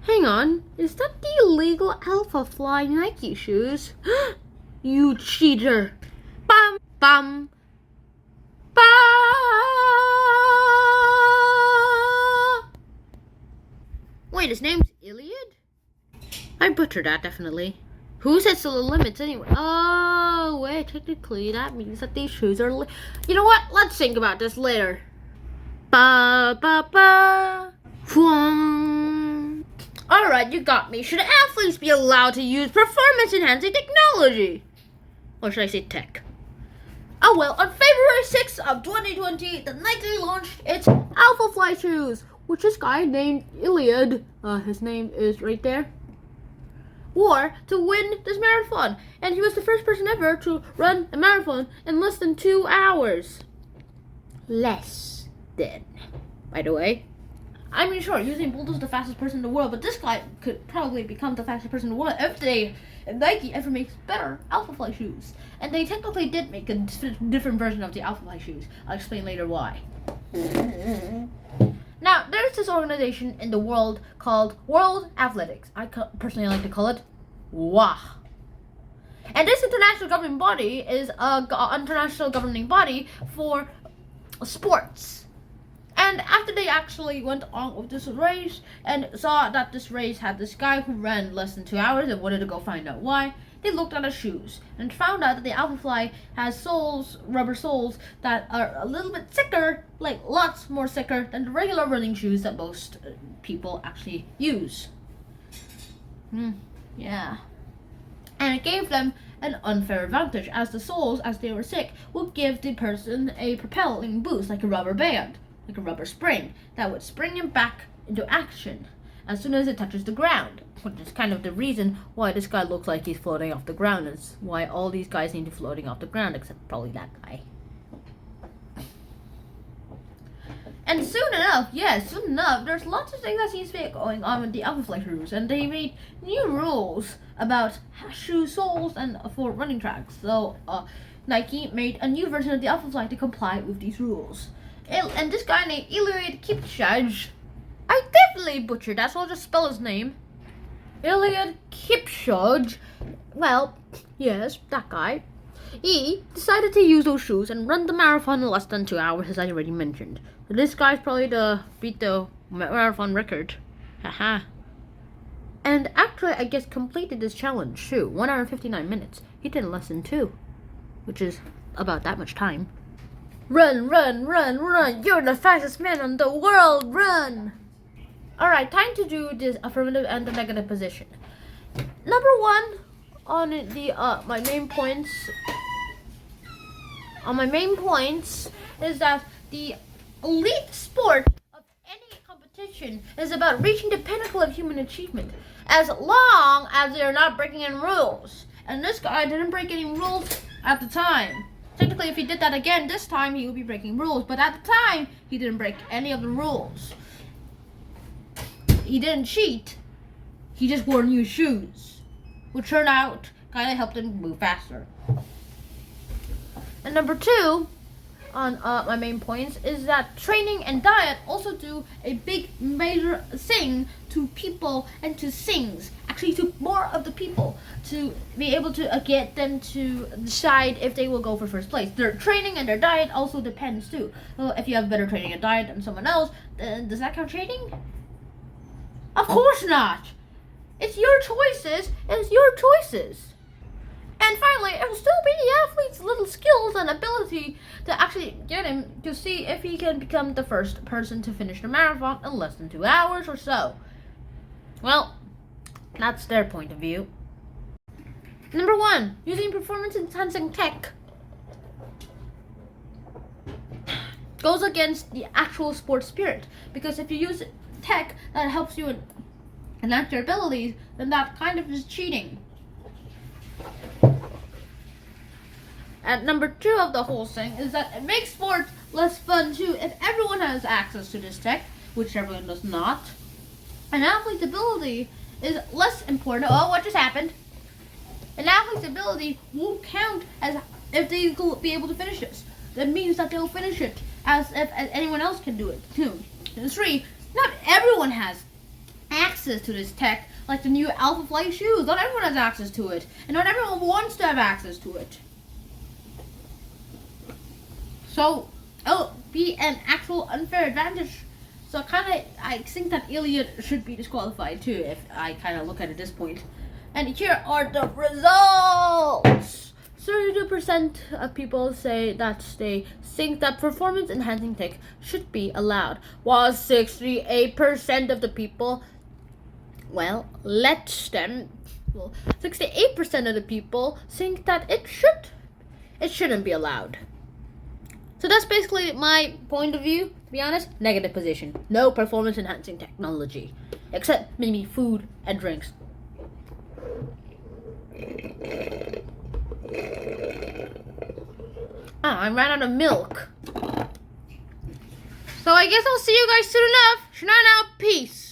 Hang on, is that the illegal Alpha Fly Nike shoes? You cheater! Bum bum ba! Wait, his name's Iliad? I butchered that, definitely. Who sets the limits anyway? Oh, wait, technically that means that these shoes are you know what? Let's think about this later. Ba ba ba. Alright, you got me. Should athletes be allowed to use performance-enhancing technology? Or should I say tech? Oh well, on February 6th of 2020, the Nike launched its Alpha Fly shoes, which this guy named Iliad, his name is right there, wore to win this marathon. And he was the first person ever to run a marathon in less than 2 hours. Less than, by the way. I mean, sure, Usain Bolt is the fastest person in the world, but this guy could probably become the fastest person in the world if Nike ever makes better Alpha Fly shoes. And they technically did make a different version of the Alpha Fly shoes. I'll explain later why. Now, there's this organization in the world called World Athletics. I personally like to call it WAH. And this international governing body is an international governing body for sports. And after they actually went on with this race and saw that this race had this guy who ran less than 2 hours and wanted to go find out why, they looked at his shoes and found out that the Alpha Fly has soles, rubber soles, that are a little bit thicker, like lots more thicker than the regular running shoes that most people actually use. Yeah. And it gave them an unfair advantage, as the soles, as they were thick, would give the person a propelling boost, like a rubber band, like a rubber spring, that would spring him back into action as soon as it touches the ground. Which is kind of the reason why this guy looks like he's floating off the ground. It's why all these guys need to be floating off the ground, except probably that guy. And soon enough, there's lots of things that seems to be going on with the Alpha Fly shoes, and they made new rules about shoe soles and for running tracks. So Nike made a new version of the Alpha Fly to comply with these rules. And this guy named Iliad Kipchoge, I definitely butchered that, so I'll just spell his name. Iliad Kipchoge, well, yes, that guy. He decided to use those shoes and run the marathon in less than 2 hours, as I already mentioned. So this guy's probably beat the marathon record. Haha. And actually, I guess completed this challenge too. 1 hour and 59 minutes. He did in less than 2, which is about that much time. Run, run, run, run. You're the fastest man in the world. Run. Alright, time to do this affirmative and the negative position. Number 1 on the my main points. On my main points is that the elite sport of any competition is about reaching the pinnacle of human achievement, as long as they're not breaking any rules. And this guy didn't break any rules at the time. Technically, if he did that again this time, he would be breaking rules. But at the time, he didn't break any of the rules. He didn't cheat. He just wore new shoes, which turned out kind of helped him move faster. And number 2 on my main points is that training and diet also do a big major thing to people and to things. Actually, to more of the people, to be able to get them to decide if they will go for first place. Their training and their diet also depends too. So if you have better training and diet than someone else, then does that count training? Of course not. It's your choices. It's your choices. And finally, it will still be the athlete's little skills and ability to actually get him to see if he can become the first person to finish the marathon in less than 2 hours or so. Well, that's their point of view. Number 1, using performance-enhancing tech goes against the actual sports spirit. Because if you use tech that helps you enhance your abilities, then that kind of is cheating. And number 2 of the whole thing is that it makes sports less fun too if everyone has access to this tech, which everyone does not. An athlete's ability is less important. Oh, what just happened? An athlete's ability won't count as if they will be able to finish this. That means that they'll finish it as if anyone else can do it too. And 3, not everyone has access access to this tech, like the new Alpha Flight shoes. Not everyone has access to it, and not everyone wants to have access to it. So it'll be an actual unfair advantage. So I think that Iliad should be disqualified too, if I kind of look at it at this point. And here are the results. 32% of people say that they think that performance enhancing tech should be allowed, while 68% of the people, 68% of the people think that it shouldn't be allowed. So that's basically my point of view, to be honest. Negative position. No performance enhancing technology. Except maybe food and drinks. I ran out of milk. So I guess I'll see you guys soon enough. Shanana, peace.